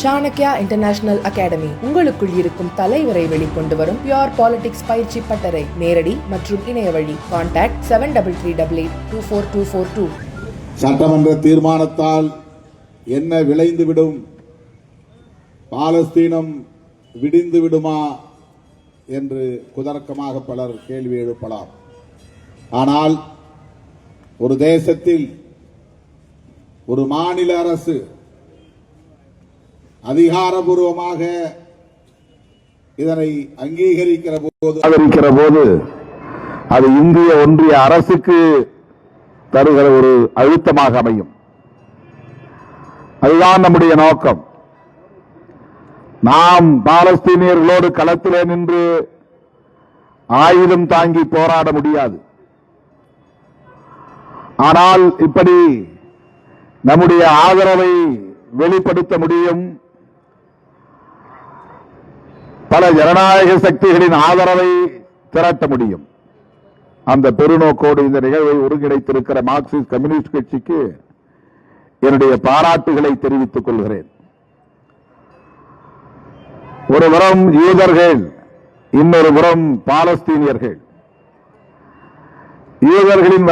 Chanakya international academy உங்களுக்குள் இருக்கும் தலைவரை வெளிக்கொண்டு வரும் பியூர் பாலிடிக்ஸ் பயிற்சி பட்டறை. நேரடி மற்றும் இணைய வழி. கான்டாக்ட் 7338824242. சட்டமன்ற தீர்மானத்தால் என்ன விளைந்துவிடும்? பாலஸ்தீனம் விடிந்து விடுமா என்று குதர்க்கமாக பலர் கேள்வி எழுப்பலாம். ஆனால் ஒரு தேசத்தில் ஒரு மாநில அரசு அதிகாரபூர்வமாக இதனை அங்கீகரிக்கிற போது அது இந்திய ஒன்றிய அரசுக்கு தருகிற ஒரு அழுத்தமாக அமையும். அதுதான் நம்முடைய நோக்கம். நாம் பாலஸ்தீனியர்களோடு களத்திலே நின்று ஆயுதம் தாங்கி போராட முடியாது. ஆனால் இப்படி நம்முடைய ஆதரவை வெளிப்படுத்த முடியும். பல ஜனநாயக சக்திகளின் ஆதரவை திரட்ட முடியும். அந்த பெருநோக்கோடு இந்த நிகழ்வை ஒருங்கிணைத்திருக்கிற மார்க்சிஸ்ட் கம்யூனிஸ்ட் கட்சிக்கு என்னுடைய பாராட்டுகளை தெரிவித்துக் கொள்கிறேன். ஒரு புறம் யூதர்கள், இன்னொரு புறம் பாலஸ்தீனியர்கள். யூதர்களின்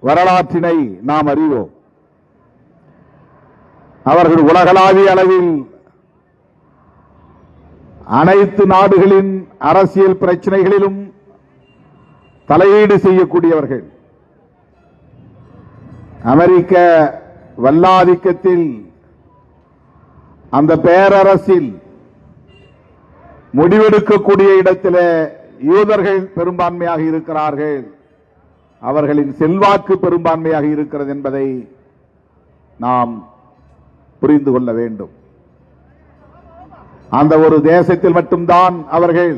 வரலாற்றினை நாம் அறிவோம். அவர்கள் உலகளாவிய அளவில் அனைத்து நாடுகளின் அரசியல் பிரச்சனைகளிலும் தலையீடு செய்யக்கூடியவர்கள். அமெரிக்க வல்லாதிக்கத்தில், அந்த பேரரசில் முடிவெடுக்கக்கூடிய இடத்தில் யூதர்கள் பெரும்பான்மையாக இருக்கிறார்கள். அவர்களின் செல்வாக்கு பெரும்பான்மையாக இருக்கிறது என்பதை நாம் புரிந்து கொள்ள வேண்டும். அந்த ஒரு தேசத்தில் மட்டும்தான் அவர்கள்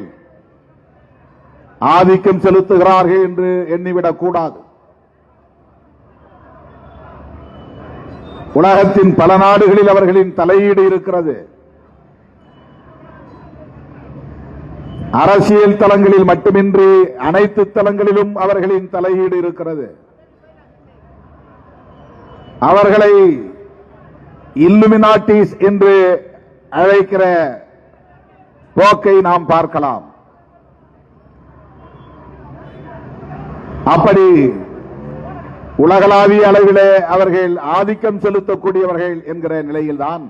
ஆதிக்கம் செலுத்துகிறார்கள் என்று எண்ணிவிடக் கூடாது. உலகத்தின் பல நாடுகளில் அவர்களின் தலையீடு இருக்கிறது. அரசியல் தளங்களில் மட்டுமின்றி அனைத்து தளங்களிலும் அவர்களின் தலையீடு இருக்கிறது. அவர்களை இல்லுமினாட்டிஸ் என்று அழைக்கிற போக்கை நாம் பார்க்கலாம். அப்படி உலகளாவிய அளவிலே அவர்கள் ஆதிக்கம் செலுத்தக்கூடியவர்கள் என்கிற நிலையில்தான்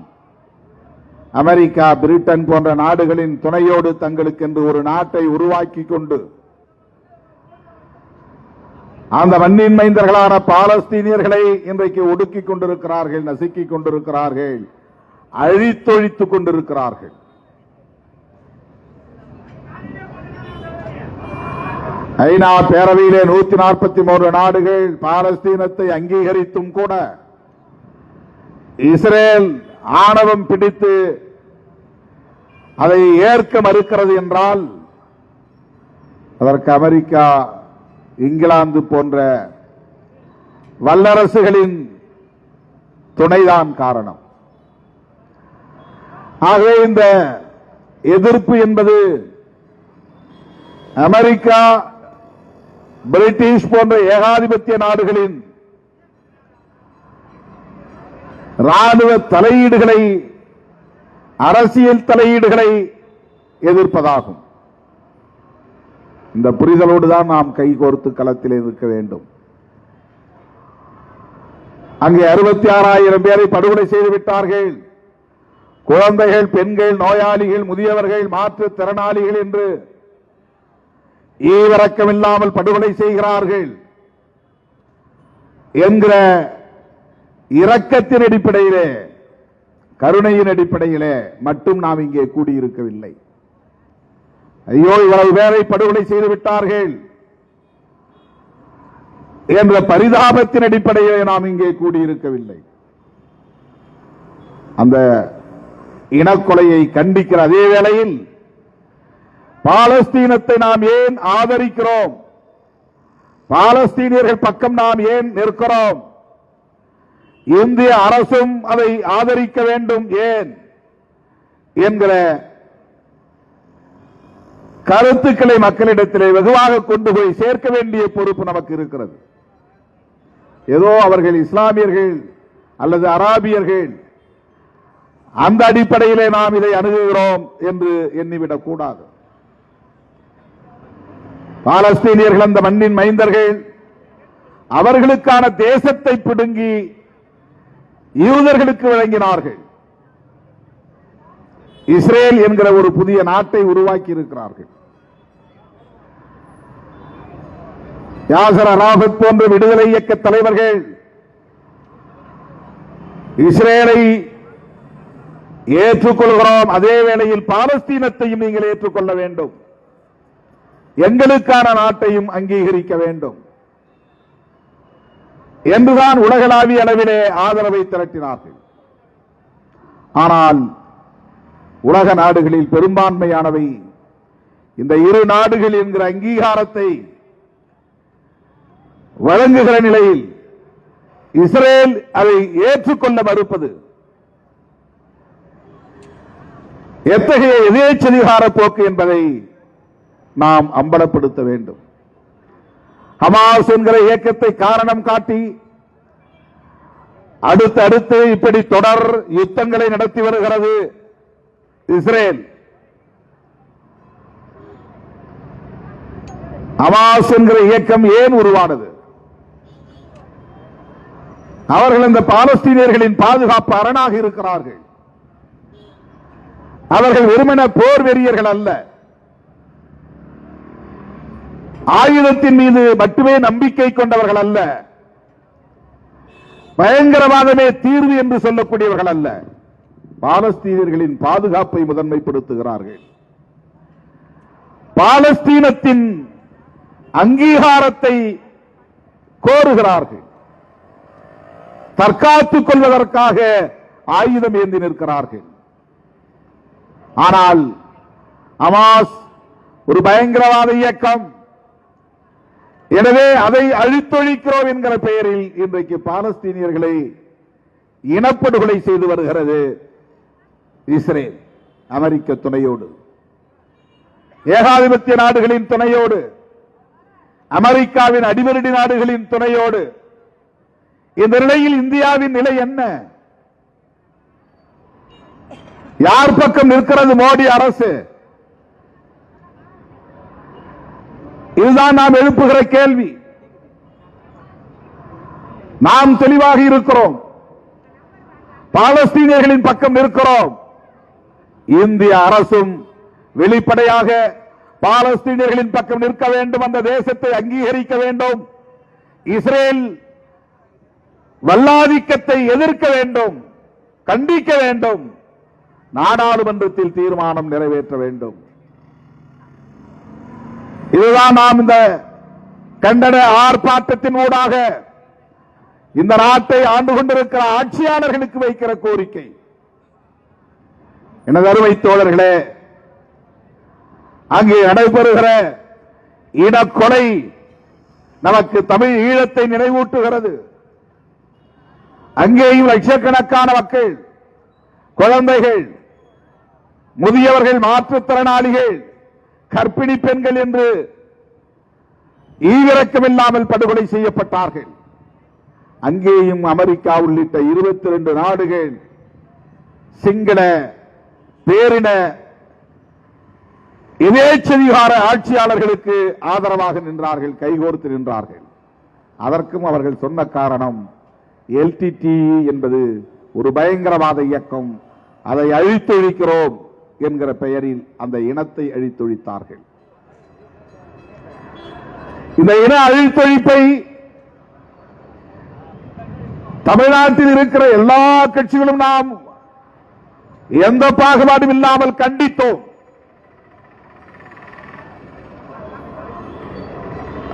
அமெரிக்கா, பிரிட்டன் போன்ற நாடுகளின் துணையோடு தங்களுக்கென்று ஒரு நாட்டை உருவாக்கி கொண்டு அந்த மண்ணின் மைந்தர்களான பாலஸ்தீனியர்களை இன்றைக்கு ஒடுக்கிக் கொண்டிருக்கிறார்கள், நசுக்கிக் கொண்டிருக்கிறார்கள், அழித்தொழித்துக் கொண்டிருக்கிறார்கள். ஐநா பேரவையிலே 143 நாடுகள் பாலஸ்தீனத்தை அங்கீகரித்தும் கூட இஸ்ரேல் ஆணவம் பிடித்து அதை ஏற்க மறுக்கிறது என்றால் அதற்கு அமெரிக்கா, இங்கிலாந்து போன்ற வல்லரசுகளின் துணைதான் காரணம். ஆகவே இந்த எதிர்ப்பு என்பது அமெரிக்கா, பிரிட்டிஷ் போன்ற ஏகாதிபத்திய நாடுகளின் ராணுவ தலையீடுகளை, அரசியல் தலையீடுகளை எதிர்ப்பதாகும். இந்த புரிதலோடு தான் நாம் கைகோர்த்து களத்தில் இருக்க வேண்டும். அங்கே 66,000 பேரை படுகொலை செய்துவிட்டார்கள். குழந்தைகள், பெண்கள், நோயாளிகள், முதியவர்கள், மாற்றுத்திறனாளிகள் என்று ஈவிரக்கமில்லாமல் படுகொலை செய்கிறார்கள் என்கிற இரக்கத்தின் அடிப்படையிலே, கருணையின் அடிப்படையிலே மட்டும் நாம் இங்கே கூடியிருக்கவில்லை. ஐயோ, இவ்வளவு பேரை படுகொலை செய்து விட்டார்கள் என்ற பரிதாபத்தின் அடிப்படையிலே நாம் இங்கே கூடியிருக்கவில்லை. அந்த இனக்கொலையை கண்டிக்கிற அதே வேளையில் பாலஸ்தீனத்தை நாம் ஏன் ஆதரிக்கிறோம், பாலஸ்தீனியர்கள் பக்கம் நாம் ஏன் நிற்கிறோம், இந்திய அரசும் அதை ஆதரிக்க வேண்டும் ஏன் என்கிற கருத்துக்களை மக்களிடத்திலே வெகுவாக கொண்டு போய் சேர்க்க வேண்டிய பொறுப்பு நமக்கு இருக்கிறது. ஏதோ அவர்கள் இஸ்லாமியர்கள் அல்லது அராபியர்கள் அந்த அடிப்படையிலே நாம் இதை அணுகுகிறோம் என்று எண்ணிவிடக் கூடாது. பாலஸ்தீனியர்கள் அந்த மண்ணின் மைந்தர்கள், அவர்களுக்கான தேசத்தை பிடுங்கி யூதர்களுக்கு வழங்கினார்கள். இஸ்ரேல் என்கிற ஒரு புதிய நாட்டை உருவாக்கி இருக்கிறார்கள். யாசர் அராஃபத் போன்ற விடுதலை இயக்க தலைவர்கள் இஸ்ரேலை ஏற்றுக்கொள்கிறோம், அதே வேளையில் பாலஸ்தீனத்தையும் நீங்கள் ஏற்றுக்கொள்ள வேண்டும், எங்களுக்கான நாட்டையும் அங்கீகரிக்க வேண்டும் என்றுதான் உலகளாவிய அளவிலே ஆதரவை திரட்டினார்கள். ஆனால் உலக நாடுகளில் பெரும்பான்மையானவை இந்த இரு நாடுகள் என்கிற அங்கீகாரத்தை வழங்குகிற நிலையில் இஸ்ரேல் அதை ஏற்றுக்கொள்ள மறுப்பது எத்தகைய எதேச்சதிகார போக்கு என்பதை நாம் அம்பலப்படுத்த வேண்டும். ஹமாஸ் என்கிற இயக்கத்தை காரணம் காட்டி அடுத்தடுத்து இப்படி தொடர் யுத்தங்களை நடத்தி வருகிறது இஸ்ரேல். ஹமாஸ் என்கிற இயக்கம் ஏன் உருவானது? அவர்கள் இந்த பாலஸ்தீனியர்களின் பாதுகாப்பு அரணாக இருக்கிறார்கள். அவர்கள் வெறுமன போர் வெறியர்கள் அல்ல, ஆயுதத்தின் மீது மட்டுமே நம்பிக்கை கொண்டவர்கள் அல்ல, பயங்கரவாதமே தீர்வு என்று சொல்லக்கூடியவர்கள் அல்ல. பாலஸ்தீனியர்களின் பாதுகாப்பை முதன்மைப்படுத்துகிறார்கள். பாலஸ்தீனத்தின் அங்கீகாரத்தை கோருகிறார்கள். தற்காத்துக் கொள்வதற்காக ஆயுதம் ஏந்தி நிற்கிறார்கள். ஆனால் ஹமாஸ் ஒரு பயங்கரவாத இயக்கம், எனவே அதை அழித்தொழிக்கிறோம் என்கிற பெயரில் இன்றைக்கு பாலஸ்தீனியர்களை இனப்படுகொலை செய்து வருகிறது இஸ்ரேல். அமெரிக்க துணையோடு, ஏகாதிபத்திய நாடுகளின் துணையோடு, அமெரிக்காவின் அடிவருடி நாடுகளின் துணையோடு. இந்த நிலையில் இந்தியாவின் நிலை என்ன? யார் பக்கம் நிற்கிறது மோடி அரசு? இதுதான் நாம் எழுப்புகிற கேள்வி. நாம் தெளிவாக இருக்கிறோம், பாலஸ்தீனியர்களின் பக்கம் நிற்கிறோம். இந்திய அரசும் வெளிப்படையாக பாலஸ்தீனியர்களின் பக்கம் நிற்க வேண்டும், அந்த தேசத்தை அங்கீகரிக்க வேண்டும், இஸ்ரேல் வல்லாதிக்கத்தை எதிர்க்க வேண்டும், கண்டிக்க வேண்டும், நாடாளுமன்றத்தில் தீர்மானம் நிறைவேற்ற வேண்டும். இதுதான் நாம் இந்த கண்டன ஆர்ப்பாட்டத்தின் ஊடாக இந்த நாட்டை ஆண்டு கொண்டிருக்கிற ஆட்சியாளர்களுக்கு வைக்கிற கோரிக்கை. எனது அருமை தோழர்களே, அங்கே நடைபெறுகிற இனக்கொலை நமக்கு தமிழ் ஈழத்தை நினைவூட்டுகிறது. அங்கேயும் லட்சக்கணக்கான மக்கள், குழந்தைகள், முதியவர்கள், மாற்றுத்திறனாளிகள், கர்ப்பிணி பெண்கள் என்று ஈவிரக்கமில்லாமல் படுகொலை செய்யப்பட்டார்கள். அங்கேயும் அமெரிக்கா உள்ளிட்ட 22 நாடுகள் சிங்கள பேரின எதேச்சதிகார ஆட்சியாளர்களுக்கு ஆதரவாக நின்றார்கள், கைகோர்த்து நின்றார்கள். அதற்கும் அவர்கள் சொன்ன காரணம், எல்டிடி என்பது ஒரு பயங்கரவாத இயக்கம், அதை அழித்தொழிக்கிறோம் என்கிற பெயரில் அந்த இனத்தை அழித்தொழித்தார்கள். இந்த இன அழித்தொழிப்பை தமிழ்நாட்டில் இருக்கிற எல்லா கட்சிகளும் நாம் எந்த பாகுபாடும் இல்லாமல் கண்டித்தோம்.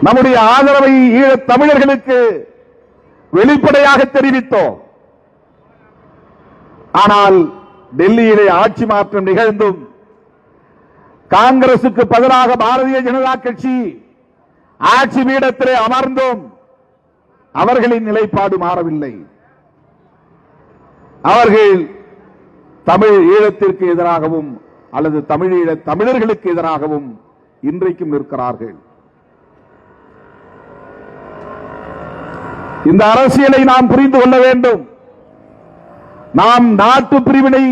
நம்முடைய ஆதரவை ஈழத் தமிழர்களுக்கு வெளிப்படையாக தெரிவித்தோம். ஆனால் டெல்லியிலே ஆட்சி மாற்றம் நிகழ்ந்தும் காங்கிரசுக்கு பதிலாக பாரதிய ஜனதா கட்சி ஆட்சி பீடத்திலே அமர்ந்தும் அவர்களின் நிலைப்பாடு மாறவில்லை. அவர்கள் தமிழ் ஈழத்திற்கு எதிராகவும் அல்லது தமிழீழ தமிழர்களுக்கு எதிராகவும் இன்றைக்கும் நிற்கிறார்கள். இந்த அரசியலை நாம் புரிந்து கொள்ள வேண்டும். நாம் நாட்டு பிரிவினை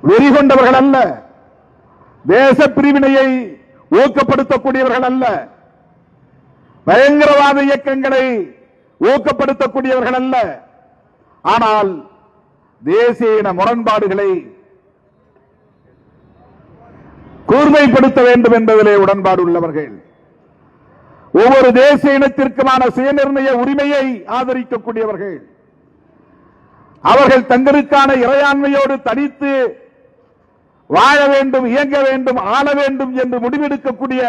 வெறிகொண்டவர்கள் அல்ல, தேச பிரிவினையை ஊக்கப்படுத்தக்கூடியவர்கள் அல்ல, பயங்கரவாத இயக்கங்களை ஊக்கப்படுத்தக்கூடியவர்கள் அல்ல. ஆனால் தேசிய இன முரண்பாடுகளை கூர்மைப்படுத்த வேண்டும் என்பதிலே உடன்பாடு உள்ளவர்கள். ஒவ்வொரு தேசிய இனத்திற்குமான சுயநிர்ணய உரிமையை ஆதரிக்கக்கூடியவர்கள். அவர்கள் தங்களுக்கான இறையாண்மையோடு தனித்து வாழ வேண்டும், இயங்க வேண்டும், ஆள வேண்டும் என்று முடிவெடுக்கக்கூடிய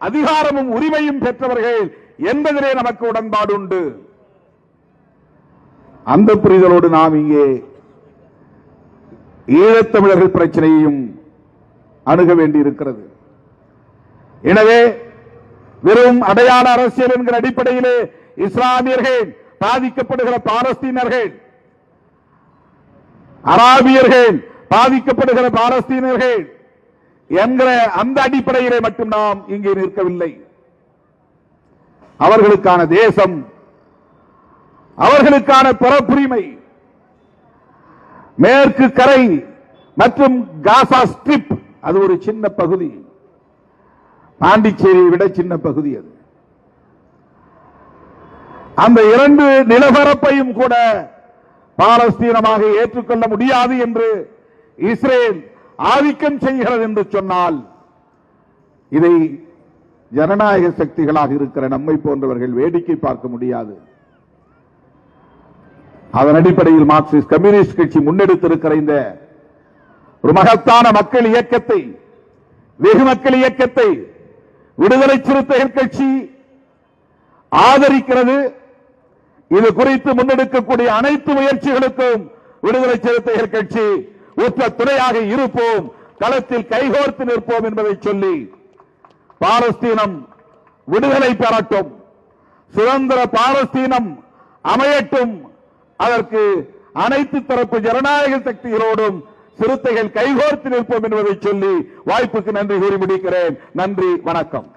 அதிகாரமும் உரிமையும் பெற்றவர்கள் என்பதிலே நமக்கு உடன்பாடு உண்டு. அந்த புரிதலோடு நாம் இங்கே ஈழத்தமிழர்கள் பிரச்சனையையும் அணுக வேண்டியிருக்கிறது. எனவே வெறும் அடையாள அரசியல் என்கிற அடிப்படையிலே இஸ்லாமியர்கள், பாதிக்கப்படுகிற பாலஸ்தீனர்கள், அராபியர்கள், பாதிக்கப்படுகிற பாலஸ்தீனர்கள் என்கிற அந்த அடிப்படையிலே மட்டும் நாம் இங்கே நிற்கவில்லை. அவர்களுக்கான தேசம், அவர்களுக்கான பிறப்புரிமை, மேற்கு கரை மற்றும் காசா ஸ்ட்ரிப், அது ஒரு சின்ன பகுதி, பாண்டிச்சேரியை விட சின்ன பகுதி அது. அந்த இரண்டு நிலப்பரப்பையும் கூட பாலஸ்தீனமாக ஏற்றுக்கொள்ள முடியாது என்று இஸ்ரேல் ஆதிக்கம் செய்கிறது என்று சொன்னால், இதை ஜனநாயக சக்திகளாக இருக்கிற நம்மை போன்றவர்கள் வேடிக்கை பார்க்க முடியாது. அதன் அடிப்படையில் மார்க்சிஸ்ட் கம்யூனிஸ்ட் கட்சி முன்னெடுத்திருக்கிற இந்த ஒரு மகத்தான மக்கள் இயக்கத்தை, வெகு மக்கள் இயக்கத்தை விடுதலை சிறுத்தைகள் கட்சி ஆதரிக்கிறது. இது குறித்து முன்னெடுக்கக்கூடிய அனைத்து முயற்சிகளுக்கும் விடுதலை சிறுத்தைகள் கட்சி உற்ற துணையாக இருப்போம், களத்தில் கைகோர்த்து நிற்போம் என்பதை சொல்லி, பாலஸ்தீனம் விடுதலை பெறட்டும், சுதந்திர பாலஸ்தீனம் அமையட்டும், அதற்கு அனைத்து தரப்பு ஜனநாயக சக்திகளோடும் சிறுத்தைகள் கைகோர்த்து நிற்போம் என்பதை சொல்லி வாய்ப்புக்கு நன்றி கூறி முடிக்கிறேன். நன்றி, வணக்கம்.